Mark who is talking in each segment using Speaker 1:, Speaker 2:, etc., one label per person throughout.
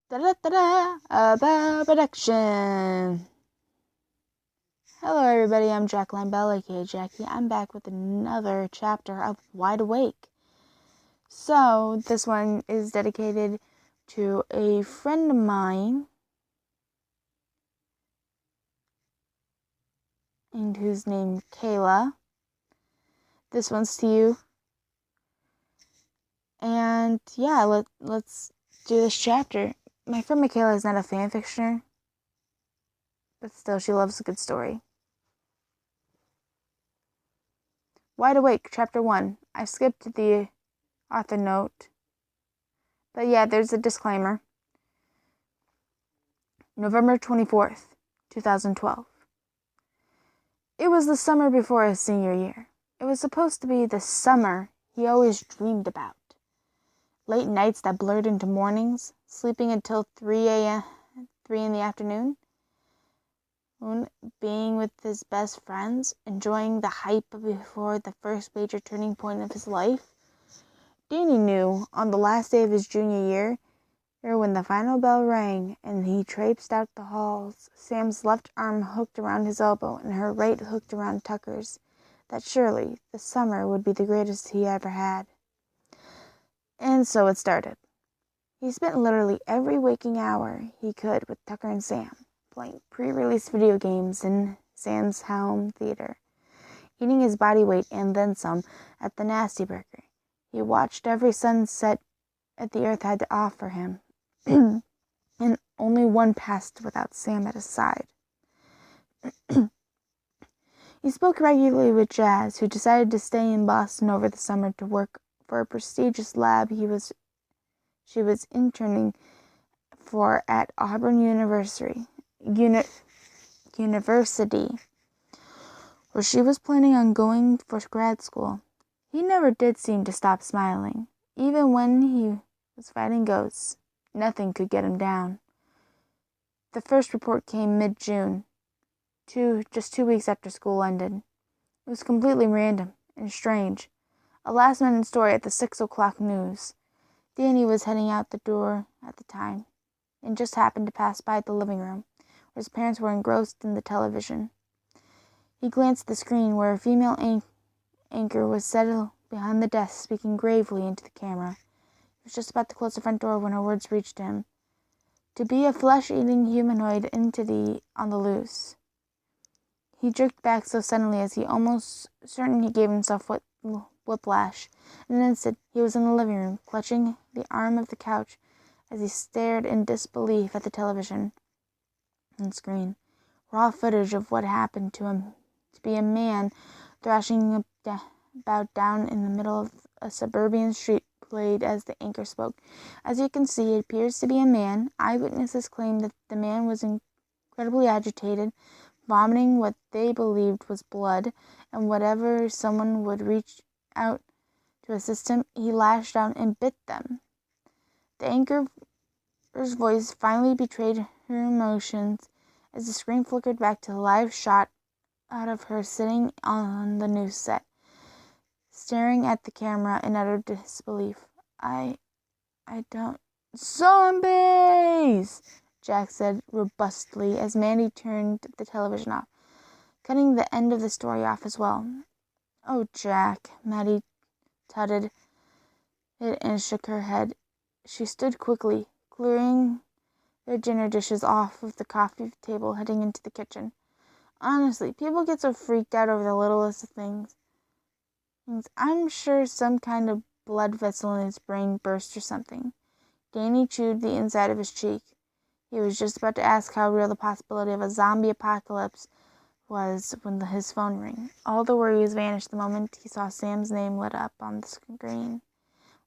Speaker 1: Production. Hello everybody, I'm Jacqueline Bell, aka Jackie. I'm back with another chapter of Wide Awake. So, this one is dedicated to a friend of mine, and whose name Kayla. This one's to you. And yeah, let's do this chapter. My friend Michaela is not a fan fictioner, but still she loves a good story. Wide Awake, Chapter 1. I skipped the author note. But yeah, there's a disclaimer. November 24th, 2012. It was the summer before his senior year. It was supposed to be the summer he always dreamed about. Late nights that blurred into mornings, sleeping until 3 in the afternoon, being with his best friends, enjoying the hype before the first major turning point of his life. Danny knew on the last day of his junior year, when the final bell rang and he traipsed out the halls, Sam's left arm hooked around his elbow and her right hooked around Tucker's, that surely the summer would be the greatest he ever had. And so it started. He spent literally every waking hour he could with Tucker and Sam, playing pre-release video games in Sam's home theater, eating his body weight and then some at the Nasty Burger. He watched every sunset the earth had to offer him, and only one passed without Sam at his side. He spoke regularly with Jazz, who decided to stay in Boston over the summer to work for a prestigious lab she was interning for at Auburn University, where she was planning on going for grad school. He never did seem to stop smiling, even when he was fighting ghosts. Nothing could get him down. The first report came mid-June, just 2 weeks after school ended. It was completely random and strange. A last-minute story at the 6 o'clock news. Danny was heading out the door at the time, and just happened to pass by the living room, where his parents were engrossed in the television. He glanced at the screen where a female anchor was settled behind the desk, speaking gravely into the camera. He was just about to close the front door when her words reached him. To be a flesh-eating humanoid entity on the loose. He jerked back so suddenly as he almost certain he gave himself whiplash. In an instant, he was in the living room, clutching the arm of the couch as he stared in disbelief at the television screen. Raw footage of what happened to him to be a man thrashing about down in the middle of a suburban street played as the anchor spoke. As you can see, it appears to be a man. Eyewitnesses claim that the man was incredibly agitated, vomiting what they believed was blood, and whenever someone would reach out to assist him, he lashed out and bit them. The anchor's voice finally betrayed her emotions as the screen flickered back to the live shot out of her sitting on the news set, staring at the camera in utter disbelief. I don't... Zombies! Jack said robustly as Mandy turned the television off, cutting the end of the story off as well. Oh, Jack, Maddie tutted it and shook her head. She stood quickly, clearing their dinner dishes off of the coffee table, heading into the kitchen. Honestly, people get so freaked out over the littlest of things. I'm sure some kind of blood vessel in his brain burst or something. Danny chewed the inside of his cheek. He was just about to ask how real the possibility of a zombie apocalypse was when his phone rang. All the worries vanished the moment he saw Sam's name lit up on the screen.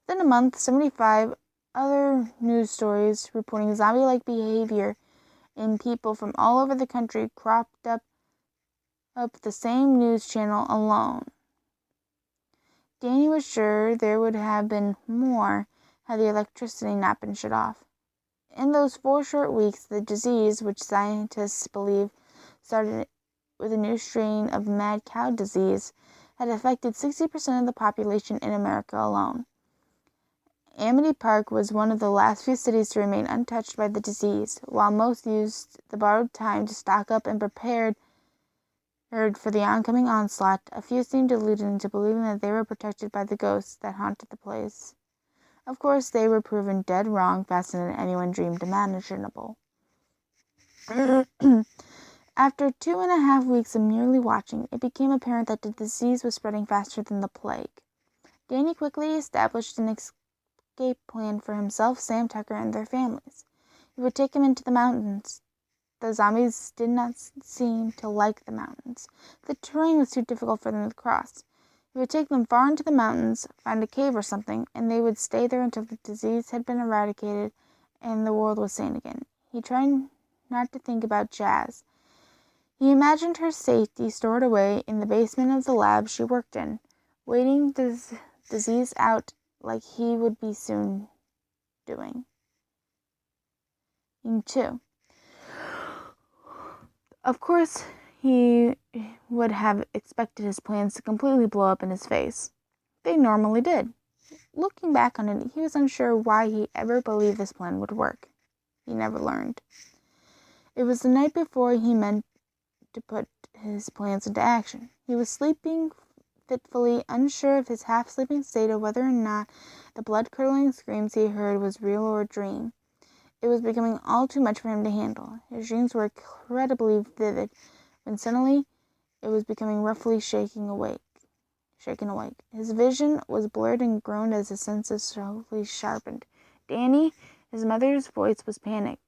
Speaker 1: Within a month, 75 other news stories reporting zombie-like behavior in people from all over the country cropped up the same news channel alone. Danny was sure there would have been more had the electricity not been shut off. In those 4 short weeks, the disease, which scientists believe started with a new strain of mad cow disease, had affected 60% of the population in America alone. Amity Park was one of the last few cities to remain untouched by the disease. While most used the borrowed time to stock up and prepared for the oncoming onslaught, a few seemed deluded into believing that they were protected by the ghosts that haunted the place. Of course, they were proven dead wrong faster than anyone dreamed imaginable. After 2.5 weeks of merely watching, it became apparent that the disease was spreading faster than the plague. Danny quickly established an escape plan for himself, Sam Tucker, and their families. He would take them into the mountains. The zombies did not seem to like the mountains. The terrain was too difficult for them to cross. He would take them far into the mountains, find a cave or something, and they would stay there until the disease had been eradicated and the world was sane again. He tried not to think about Jazz. He imagined her safety stored away in the basement of the lab she worked in, waiting the disease out like he would be soon doing. Too. Of course, he would have expected his plans to completely blow up in his face. They normally did. Looking back on it, he was unsure why he ever believed this plan would work. He never learned. It was the night before he meant to put his plans into action. He was sleeping fitfully, unsure of his half-sleeping state or whether or not the blood-curdling screams he heard was real or a dream. It was becoming all too much for him to handle. His dreams were incredibly vivid, when suddenly it was becoming roughly shaken awake. His vision was blurred and groaned as his senses slowly sharpened. Danny, his mother's voice was panicked.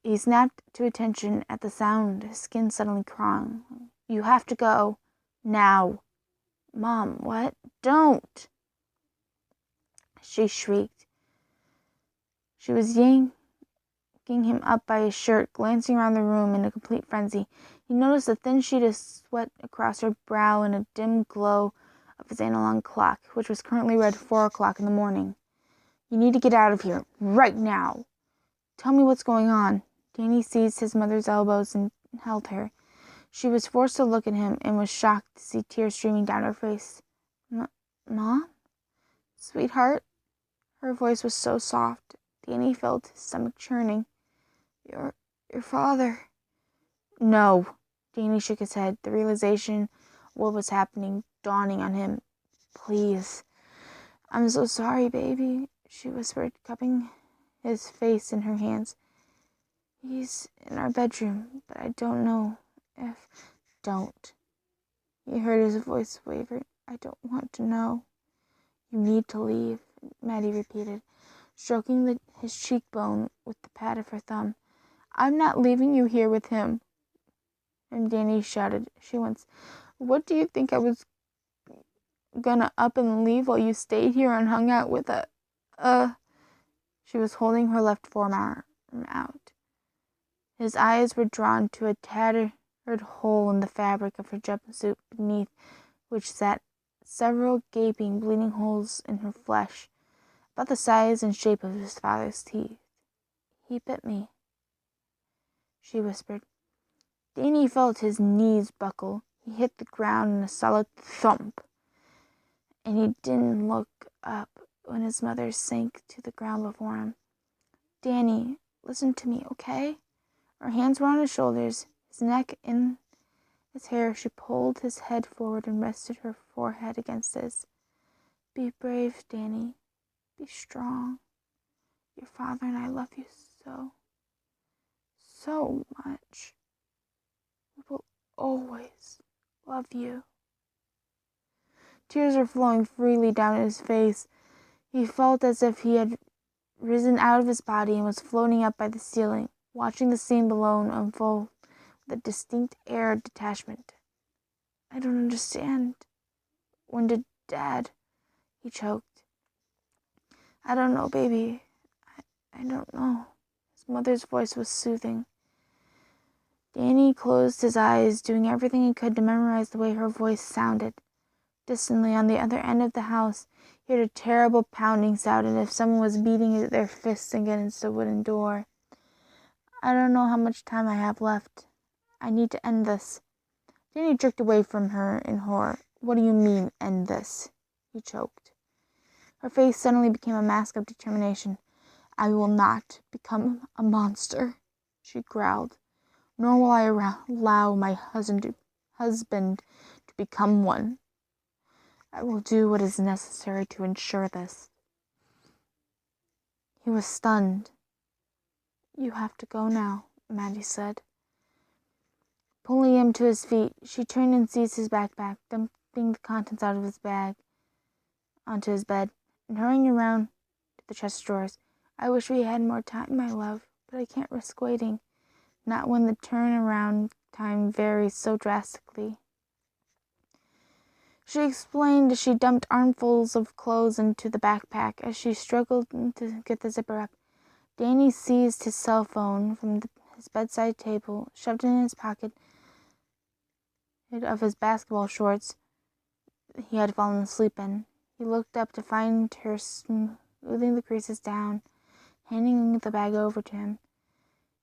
Speaker 1: He snapped to attention at the sound, his skin suddenly crawling. "You have to go. Now." "Mom, what? Don't!" she shrieked. She was yanking him up by his shirt, glancing around the room in a complete frenzy. He noticed a thin sheet of sweat across her brow and a dim glow of his analog clock, which was currently read 4 o'clock in the morning. "You need to get out of here, right now. Tell me what's going on." Danny seized his mother's elbows and held her. She was forced to look at him and was shocked to see tears streaming down her face. "Mom? Sweetheart?" Her voice was so soft, Danny felt his stomach churning. Your father." "No." Danny shook his head, the realization of what was happening dawning on him. "Please." "I'm so sorry, baby," she whispered, cupping his face in her hands. "He's in our bedroom, but I don't know if—" "Don't." He heard his voice waver. "I don't want to know." "You need to leave," Maddie repeated, stroking his cheekbone with the pad of her thumb. "I'm not leaving you here with him." And Danny shouted. She went, "What do you think I was gonna up and leave while you stayed here and hung out with She was holding her left forearm out. His eyes were drawn to a tattered hole in the fabric of her jumpsuit, beneath which sat several gaping, bleeding holes in her flesh, about the size and shape of his father's teeth. "He bit me," she whispered. Danny felt his knees buckle. He hit the ground in a solid thump, and he didn't look up when his mother sank to the ground before him. "Danny, listen to me, okay?" Her hands were on his shoulders, his neck in his hair. She pulled his head forward and rested her forehead against his. "Be brave, Danny. Be strong. Your father and I love you so much. We will always love you." Tears were flowing freely down his face. He felt as if he had risen out of his body and was floating up by the ceiling, watching the scene below unfold with a distinct air of detachment. "I don't understand. When did Dad—" he choked. "I don't know, baby. I don't know." His mother's voice was soothing. Danny closed his eyes, doing everything he could to memorize the way her voice sounded. Distantly, on the other end of the house, he heard a terrible pounding sound, and if someone was beating their fists against a wooden door. "I don't know how much time I have left. I need to end this." Danny jerked away from her in horror. "What do you mean, end this?" he choked. Her face suddenly became a mask of determination. "I will not become a monster," she growled. "Nor will I allow my husband to become one. I will do what is necessary to ensure this." He was stunned. "You have to go now," Maddie said. Pulling him to his feet, she turned and seized his backpack, dumping the contents out of his bag onto his bed, and hurrying around to the chest of drawers. "I wish we had more time, my love, but I can't risk waiting. Not when the turnaround time varies so drastically." She explained as she dumped armfuls of clothes into the backpack. As she struggled to get the zipper up, Danny seized his cell phone from his bedside table, shoved it in his pocket of his basketball shorts he had fallen asleep in. He looked up to find her smoothing the creases down, handing the bag over to him.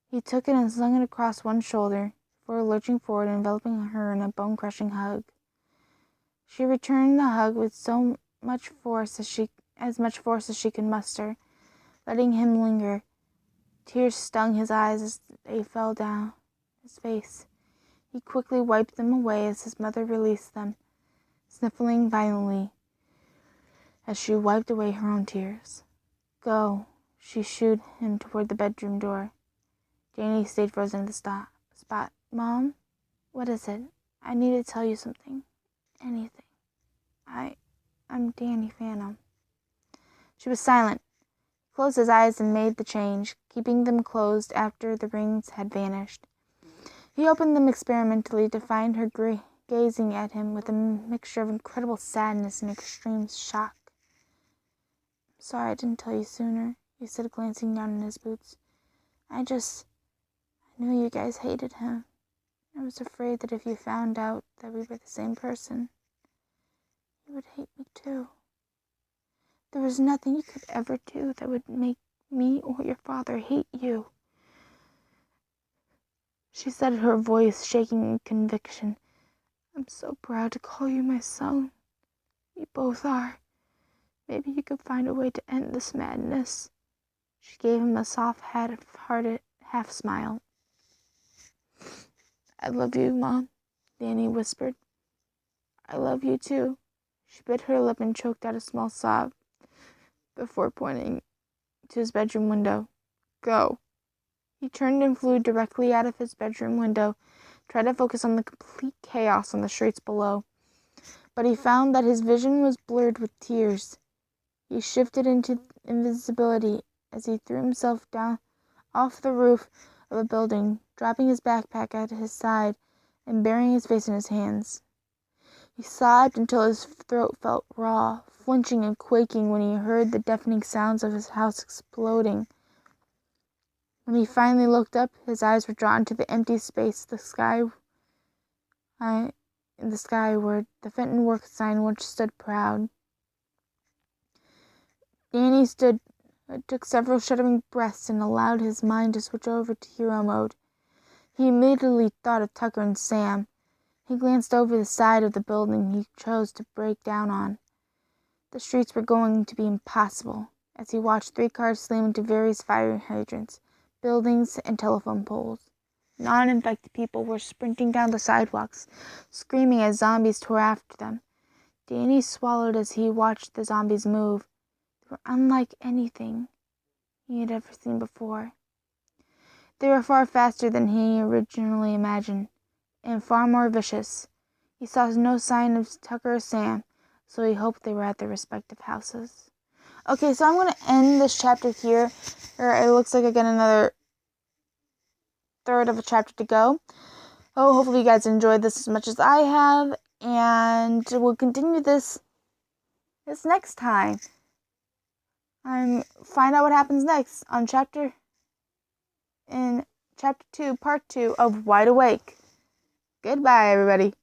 Speaker 1: He took it and slung it across one shoulder before lurching forward and enveloping her in a bone-crushing hug. She returned the hug with as much force as she could muster, letting him linger. Tears stung his eyes as they fell down his face. He quickly wiped them away as his mother released them, sniffling violently as she wiped away her own tears. "Go," she shooed him toward the bedroom door. Danny stayed frozen at the spot. "Mom, what is it? I need to tell you something. Anything. I'm Danny Phantom." She was silent. He closed his eyes and made the change, keeping them closed after the rings had vanished. He opened them experimentally to find her gazing at him with a mixture of incredible sadness and extreme shock. "I'm sorry I didn't tell you sooner," he said, glancing down at his boots. I knew you guys hated him. I was afraid that if you found out that we were the same person, you would hate me too. There was nothing you could ever do that would make me or your father hate you," she said, her voice shaking in conviction. "I'm so proud to call you my son. You both are. Maybe you could find a way to end this madness." She gave him a soft, hearted half smile. "I love you, Mom," Danny whispered. "I love you too." She bit her lip and choked out a small sob before pointing to his bedroom window. "Go." He turned and flew directly out of his bedroom window, tried to focus on the complete chaos on the streets below. But he found that his vision was blurred with tears. He shifted into invisibility as he threw himself down off the roof of a building, dropping his backpack at his side and burying his face in his hands. He sobbed until his throat felt raw, flinching and quaking when he heard the deafening sounds of his house exploding. When he finally looked up, his eyes were drawn to the empty space in the sky where the Fenton Works sign once stood proud. Danny took several shuddering breaths and allowed his mind to switch over to hero mode. He immediately thought of Tucker and Sam. He glanced over the side of the building he chose to break down on. The streets were going to be impossible as he watched 3 cars slam into various fire hydrants, buildings, and telephone poles. Non-infected people were sprinting down the sidewalks, screaming as zombies tore after them. Danny swallowed as he watched the zombies move. They were unlike anything he had ever seen before. They were far faster than he originally imagined, and far more vicious. He saw no sign of Tucker or Sam, so he hoped they were at their respective houses. Okay, so I'm going to end this chapter here. It looks like I got another third of a chapter to go. Hopefully you guys enjoyed this as much as I have, and we'll continue this next time. Find out what happens next in chapter 2, part 2 of Wide Awake. Goodbye, everybody.